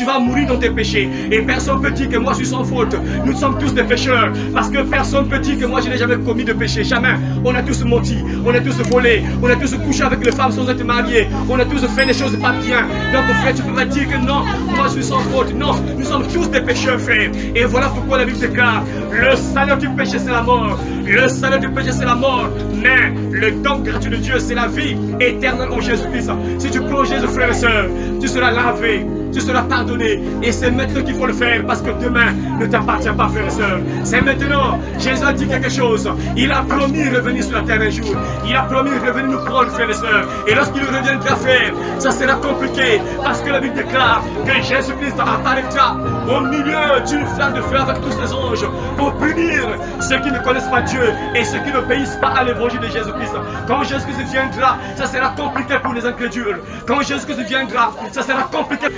tu vas mourir dans tes péchés. Et personne ne peut dire que moi je suis sans faute. Nous sommes tous des pécheurs. Parce que personne ne peut dire que moi je n'ai jamais commis de péché. Jamais. On a tous menti, on a tous volé, on a tous couché avec les femmes sans être mariés. On a tous fait des choses pas bien. Donc frère, tu peux pas dire que non, moi je suis sans faute. Non, nous sommes tous des pécheurs, frère. Et voilà pourquoi la Bible déclare, le salaire du péché c'est la mort. Le salaire du péché c'est la mort. Mais le don gratuit de Dieu c'est la vie éternelle en Jésus-Christ. Si tu crois en Jésus, frère et soeur, tu seras lavé, tu seras pardonné. Et c'est maintenant qu'il faut le faire, parce que demain ne t'appartient pas, frère et soeur. C'est maintenant. Jésus a dit quelque chose. Il a promis de revenir sur la terre un jour. Il a promis de revenir nous prendre, frère et soeur. Et lorsqu'il reviendra, frère, ça sera compliqué, parce que la Bible déclare que Jésus-Christ apparaîtra au milieu d'une flamme de feu avec tous les anges pour punir ceux qui ne connaissent pas Dieu et ceux qui n'obéissent pas à l'évangile de Jésus-Christ. Quand Jésus-Christ viendra, ça sera compliqué pour les incrédules. Quand Jésus-Christ viendra, ça sera compliqué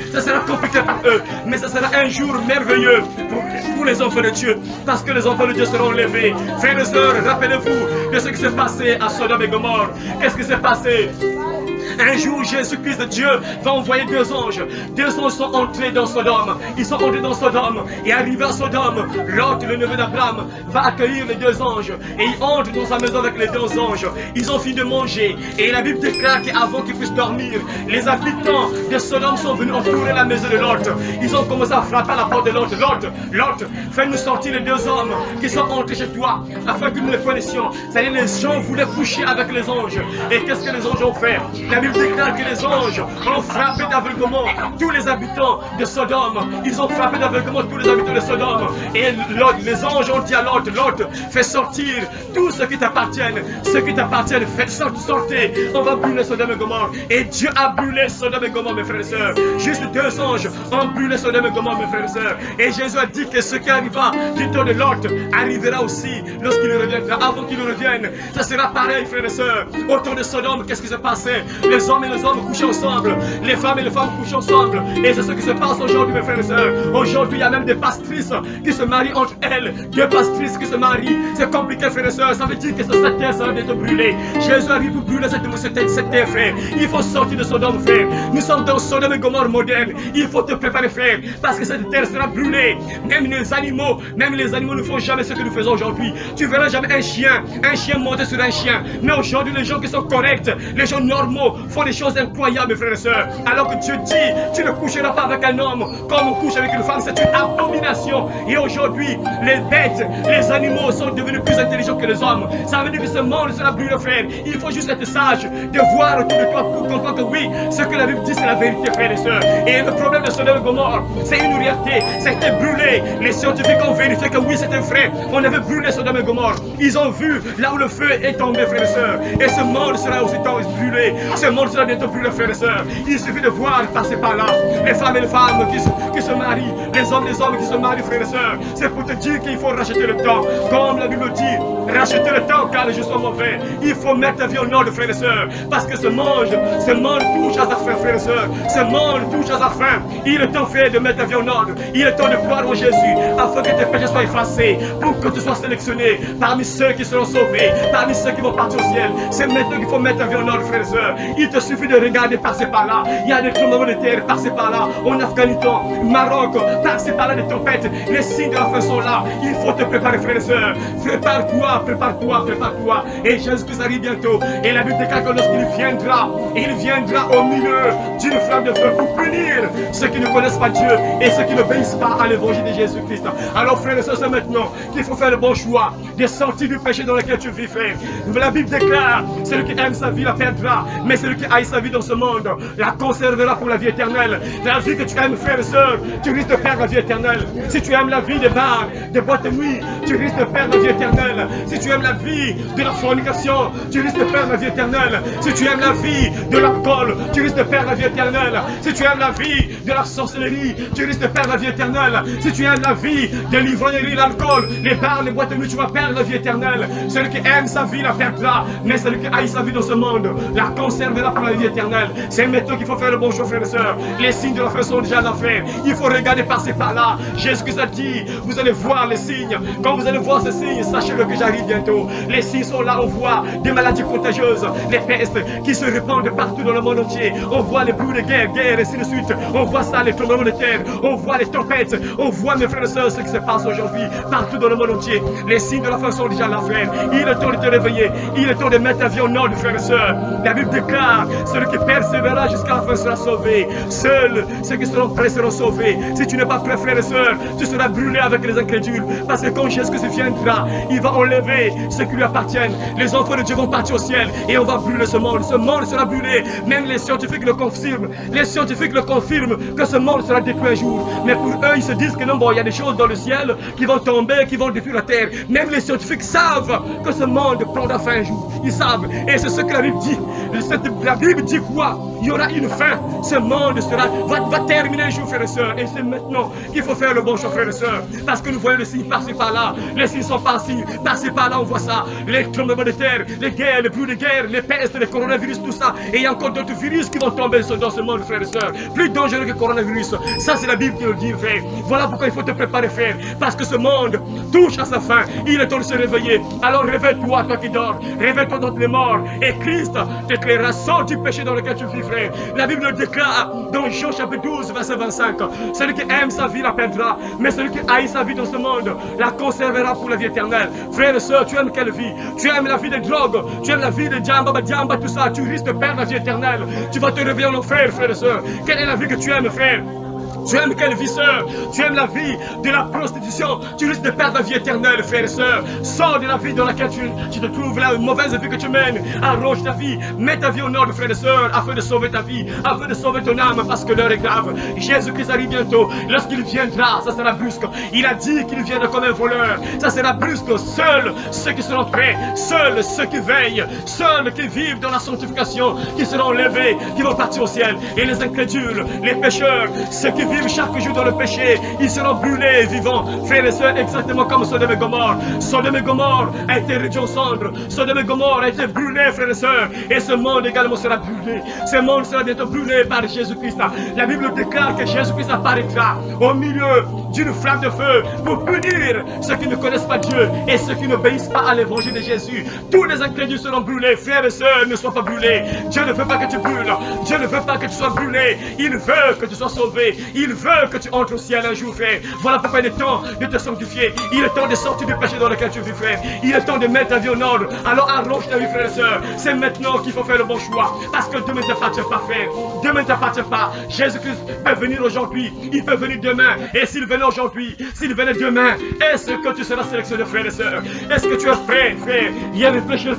pour eux. Mais ça sera un jour merveilleux pour les enfants de Dieu, parce que les enfants de Dieu seront levés. Frères et sœurs, rappelez-vous de ce qui s'est passé à Sodome et Gomorrhe. Qu'est-ce qui s'est passé? Un jour, Jésus-Christ de Dieu va envoyer deux anges. Deux anges sont entrés dans Sodome. Ils sont entrés dans Sodome. Et arrivé à Sodome, Lot, le neveu d'Abraham, va accueillir les deux anges. Et il entre dans sa maison avec les deux anges. Ils ont fini de manger. Et la Bible déclare qu'avant qu'ils puissent dormir, les habitants de Sodome sont venus entourer la maison de Lot. Ils ont commencé à frapper à la porte de Lot. Lot, fais-nous sortir les deux hommes qui sont entrés chez toi, afin que nous les connaissions. C'est-à-dire, les gens voulaient coucher avec les anges. Et qu'est-ce que les anges ont fait? La Bible déclare que les anges ont frappé d'aveuglement tous les habitants de Sodome. Ils ont frappé d'aveuglement tous les habitants de Sodome. Et les anges ont dit à Lot, fais sortir tout ce qui t'appartiennent. Ceux qui t'appartiennent, faites sortir. On va brûler Sodome et Gomorrhe. Et Dieu a brûlé Sodome et Gomorrhe, mes frères et sœurs. Juste deux anges ont brûlé Sodome et Gomorrhe, mes frères et sœurs. Et Jésus a dit que ce qui arriva du temps de Lot arrivera aussi lorsqu'il reviendra. Avant qu'il revienne, ça sera pareil, frères et sœurs. Au temps de Sodome, qu'est-ce qui se passait? Les hommes et les hommes couchent ensemble, les femmes et les femmes couchent ensemble. Et c'est ce qui se passe aujourd'hui, mes frères et sœurs. Aujourd'hui, il y a même des pastrices qui se marient entre elles. Deux pastrices qui se marient. C'est compliqué, frères et sœurs. Ça veut dire que cette terre sera bientôt brûlée. Jésus arrive pour brûler cette terre, frère. Il faut sortir de Sodome, frère. Nous sommes dans Sodome et Gomorrhe moderne. Il faut te préparer, frère, parce que cette terre sera brûlée. Même les animaux ne font jamais ce que nous faisons aujourd'hui. Tu verras jamais un chien monter sur un chien. Mais aujourd'hui, les gens qui sont corrects, les gens normaux, font des choses incroyables, mes frères et sœurs. Alors que Dieu dit, tu ne coucheras pas avec un homme comme on couche avec une femme. C'est une abomination. Et aujourd'hui, les bêtes, les animaux sont devenus plus intelligents que les hommes. Ça veut dire que ce monde sera brûlé, frère. Il faut juste être sage, de voir autour de toi pour comprendre que oui, ce que la Bible dit, c'est la vérité, frères et sœurs. Et le problème de Sodome et Gomorrhe, c'est une réalité. C'était brûlé. Les scientifiques ont vérifié que oui, c'était vrai. On avait brûlé Sodome et Gomorrhe. Ils ont vu là où le feu est tombé, frères et sœurs. Et ce monde sera aussitôt brûlé. Ce monde sera bientôt brûlé, frères et sœurs. Il suffit de voir passer par là les femmes et les femmes qui se marient, les hommes qui se marient, frères et sœurs. C'est pour te dire qu'il faut racheter le temps. Comme la Bible dit, racheter le temps car les jours sont mauvais. Il faut mettre ta vie en ordre, frères et sœurs. Parce que ce monde touche à sa fin, frères et sœurs. Ce monde touche à sa fin. Il est temps, frère, de mettre ta vie en ordre. Il est temps de croire en Jésus afin que tes péchés soient effacés, pour que tu sois sélectionné parmi ceux qui seront sauvés, parmi ceux qui vont partir au ciel. C'est maintenant qu'il faut mettre ta vie en ordre, frères et sœurs. Il te suffit de regarder passer par là. Il y a des tremblements de terre passer par là. En Afghanistan, Maroc, passer par là des tempêtes. Les signes de la fin sont là. Il faut te préparer, frères et sœurs. Prépare-toi. Et Jésus-Christ arrive bientôt. Et la Bible déclare que lorsqu'il viendra, il viendra au milieu d'une flamme de feu pour punir ceux qui ne connaissent pas Dieu et ceux qui n'obéissent pas à l'évangile de Jésus-Christ. Alors, frères et sœurs, c'est maintenant qu'il faut faire le bon choix de sortir du péché dans lequel tu vis, frère. La Bible déclare, celui qui aime sa vie la perdra, mais celui qui haït sa vie dans ce monde la conservera pour la vie éternelle. La vie que tu aimes, frère et sœur, tu risques de perdre la vie éternelle. Si tu aimes la vie des bars, des boîtes de nuit, tu risques de perdre la vie éternelle. Si tu aimes la vie de la fornication, tu risques de perdre la vie éternelle. Si tu aimes la vie de l'alcool, tu risques de perdre la vie éternelle. Si tu aimes la vie de la sorcellerie, tu risques de perdre la vie éternelle. Si tu aimes la vie de l'ivrognerie, l'alcool, les bars, les boîtes de nuit, tu vas perdre la vie éternelle. Celui qui aime sa vie la perdra, mais celui qui haït sa vie dans ce monde la conservera t'amènera pour la vie éternelle. C'est maintenant qu'il faut faire le bon choix, frères et sœurs. Les signes de la fin sont déjà en enfer. Il faut regarder passer par là. Jésus-Christ a dit, vous allez voir les signes. Quand vous allez voir ces signes, sachez-le que j'arrive bientôt. Les signes sont là, on voit des maladies contagieuses, les pestes qui se répandent partout dans le monde entier. On voit les bruits de guerre, et ainsi de suite. On voit ça, les tremblements de terre. On voit les tempêtes. On voit, mes frères et sœurs, ce qui se passe aujourd'hui partout dans le monde entier. Les signes de la fin sont déjà là, frère. Il est temps de te réveiller. Il est temps de mettre ta vie en ordre, frères et sœurs. La Bible déclare, celui qui persévérera jusqu'à la fin sera sauvé. Seuls ceux qui seront prêts seront sauvés. Si tu n'es pas prêt, frères et sœurs, tu seras brûlé avec les incrédules. Parce que quand Jésus-Christ viendra, il va enlever ceux qui lui appartiennent. Les enfants de Dieu vont partir au ciel et on va brûler ce monde. Ce monde sera brûlé. Même les scientifiques le confirment. Les scientifiques le confirment que ce monde sera détruit un jour. Mais pour eux, ils se disent que non, bon, il y a des choses dans le ciel qui vont tomber, qui vont détruire la terre. Même les scientifiques savent que ce monde prendra fin un jour. Ils savent. Et c'est ce que la Bible dit. La Bible dit quoi? Il y aura une fin. Ce monde va terminer un jour, frères et sœurs. Et c'est maintenant qu'il faut faire le bon choix, frères et sœurs. Parce que nous voyons les signes par-ci par-là. Les signes sont par-ci par-là, on voit ça. Les tremblements de terre, les guerres, les bruits de guerre, les pestes, les coronavirus, tout ça. Et il y a encore d'autres virus qui vont tomber dans ce monde, frères et sœurs. Plus dangereux que le coronavirus. Ça, c'est la Bible qui le dit, frère. Voilà pourquoi il faut te préparer, frère. Parce que ce monde touche à sa fin. Il est temps de se réveiller. Alors réveille-toi, toi qui dors. Réveille-toi dans les morts. Et Christ t'éclairera. Sors du péché dans lequel tu vis, frère. La Bible le déclare dans Jean chapitre 12, verset 25. Celui qui aime sa vie la perdra. Mais celui qui haït sa vie dans ce monde la conservera pour la vie éternelle. Frère et sœur, tu aimes quelle vie? Tu aimes la vie des drogues? Tu aimes la vie de djamba, tout ça? Tu risques de perdre la vie éternelle. Tu vas te réveiller en enfer, frère et sœur. Quelle est la vie que tu aimes, frère? Tu aimes quelle vie, sœur? Tu aimes la vie de la prostitution? Tu risques de perdre la vie éternelle, frère et sœur. Sors de la vie dans laquelle tu te trouves, la mauvaise vie que tu mènes. Arrange ta vie, mets ta vie en ordre, frère et sœur, afin de sauver ta vie, afin de sauver ton âme, parce que l'heure est grave. Jésus-Christ arrive bientôt. Lorsqu'il viendra, ça sera brusque. Il a dit qu'il viendra comme un voleur. Ça sera brusque. Seuls ceux qui seront prêts, seuls ceux qui veillent, seuls qui vivent dans la sanctification, qui seront levés, qui vont partir au ciel. Et les incrédules, les pécheurs, ceux qui vivent chaque jour dans le péché, ils seront brûlés vivants, frères et sœurs, exactement comme Sodome et Gomorrhe. Sodome et Gomorrhe a été réduit en cendres. Sodome et Gomorrhe a été brûlé, frères et sœurs. Et ce monde également sera brûlé. Ce monde sera bientôt brûlé par Jésus-Christ. La Bible déclare que Jésus-Christ apparaîtra au milieu d'une flamme de feu pour punir ceux qui ne connaissent pas Dieu et ceux qui n'obéissent pas à l'évangile de Jésus. Tous les incrédules seront brûlés. Frères et sœurs, ne sois pas brûlés. Dieu ne veut pas que tu brûles. Dieu ne veut pas que tu sois brûlé. Il veut que tu sois sauvé. Il veut que tu entres au ciel un jour, frère. Voilà pourquoi il est temps de te sanctifier. Il est temps de sortir du péché dans lequel tu vis, frère. Il est temps de mettre ta vie en ordre. Alors arrange ta vie, frère et sœur. C'est maintenant qu'il faut faire le bon choix. Parce que demain ne t'appartient pas, frère. Demain ne t'appartient pas. Jésus-Christ peut venir aujourd'hui. Il peut venir demain. Et s'il venait aujourd'hui, s'il venait demain, est-ce que tu seras sélectionné, frère et sœur? Est-ce que tu es prêt, frère? Il réfléchis,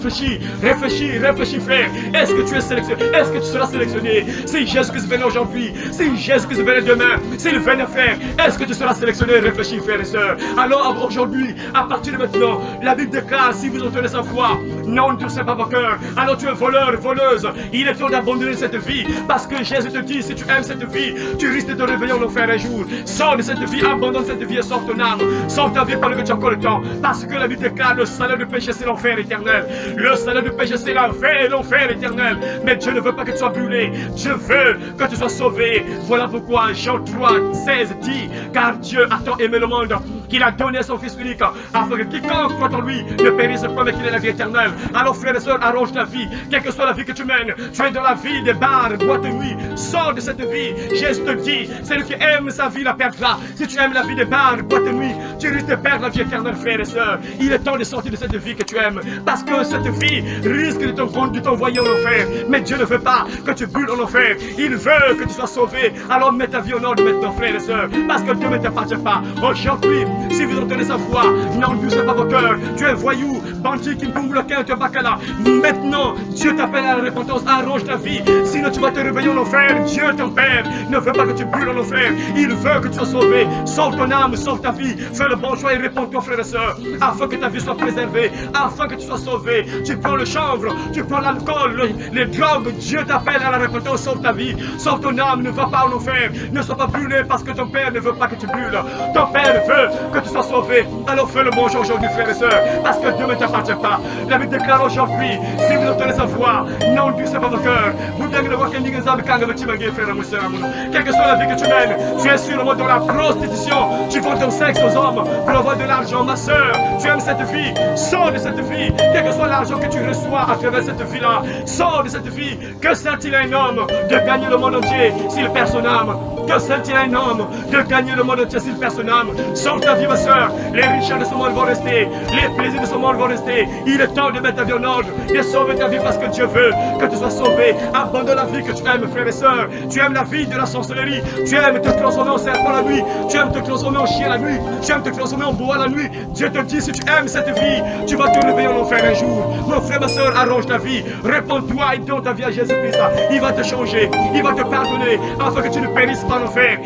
frère. Est-ce que tu es sélectionné? Est-ce que tu seras sélectionné? Si Jésus-Christ venait aujourd'hui, si Jésus-Christ venait demain, s'il venait, frère, est-ce que tu seras sélectionné? Réfléchis, frère et sœur. Alors aujourd'hui, à partir de maintenant, la Bible déclare, si vous entendez sa voix, non, ne touchez pas vos cœurs. Alors tu es voleur, voleuse. Il est temps d'abandonner cette vie. Parce que Jésus te dit, si tu aimes cette vie, tu risques de te réveiller en enfer un jour. Sors de cette vie, abandonne cette vie et sors ton âme. Sors ta vie pendant que tu as encore le temps. Parce que la Bible déclare, le salaire du péché, c'est l'enfer éternel. Le salaire du péché, c'est l'enfer éternel. Mais Dieu ne veut pas que tu sois brûlé. Dieu veut que tu sois sauvé. Voilà pourquoi Jean 3, 16 dit, car Dieu a tant aimé le monde qu'il a donné son Fils unique, afin que quiconque croit en lui ne périsse pas, mais qu'il ait la vie éternelle. Alors frères et sœurs, arrange ta vie, quelle que soit la vie que tu mènes. Tu es dans la vie des bars, boîtes de nuit. Sors de cette vie. Jésus te dit, celui qui aime sa vie la perdra. Si tu aimes la vie des bars, boîtes de nuit, tu risques de perdre la vie éternelle, frères et sœurs. Il est temps de sortir de cette vie que tu aimes, parce que cette vie risque de t'envoyer en enfer. Mais Dieu ne veut pas que tu brûles en enfer. Il veut que tu sois sauvé. Alors mets ta vie en ordre maintenant, frères et sœurs, parce que Dieu ne t'appartient pas. Aujourd'hui, si vous entendez sa voix, n'endurcez pas vos cœurs. Tu es voyou, bandit, qui me bloqué, tu es bacala. Maintenant, Dieu t'appelle à la repentance. Arrange ta vie, sinon tu vas te réveiller en enfer. Dieu, ton Père, ne veut pas que tu brûles en enfer. Il veut que tu sois sauvé. Sauve ton âme, sauve ta vie. Fais le bon choix et réponds-toi, frère et sœur, afin que ta vie soit préservée, afin que tu sois sauvé. Tu prends le chanvre, tu prends l'alcool, les drogues. Dieu t'appelle à la repentance. Sauve ta vie, sauve ton âme. Ne va pas en enfer. Ne sois pas brûlé parce que ton Père ne veut pas que tu brûles. Ton Père veut que tu sois sauvé. Alors fais le bon aujourd'hui, frères et sœurs, parce que Dieu ne t'appartient pas. La Bible déclare aujourd'hui, si vous entendez sa voix, non plus c'est pas votre cœur. Vous devez le voir qu'un nigga zabe quand vous m'avez frère et sœur. Quelle que soit la vie que tu mènes, tu es sur le mode de la prostitution. Tu vends ton sexe aux hommes pour avoir de l'argent, ma sœur. Tu aimes cette vie, sors de cette vie. Quel que soit l'argent que tu reçois à travers cette vie-là, sors de cette vie. Que sert-il à un homme de gagner le monde entier s'il perd son âme? Que sert-il à un homme de gagner le monde entier s'il perd son âme? Sors ta vie, ma soeur. Les richesses de ce monde vont rester. Les plaisirs de ce monde vont rester. Il est temps de mettre ta vie en ordre, de sauver ta vie parce que Dieu veut que tu sois sauvé. Abandonne la vie que tu aimes, frères et sœurs. Tu aimes la vie de la sorcellerie. Tu aimes te transformer en serpent la nuit. Tu aimes te transformer en chien la nuit. Tu aimes te transformer en bois la nuit. Dieu te dit, si tu aimes cette vie, tu vas te lever en enfer un jour. Mon frère, ma soeur, arrange ta vie. Réponds-toi et donne ta vie à Jésus-Christ. Il va te changer. Il va te pardonner afin que tu ne périsses pas en enfer.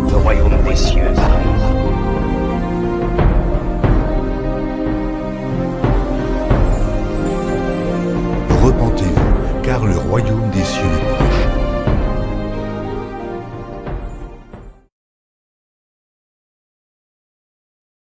Le royaume des cieux arrive. Repentez-vous, car le royaume des cieux est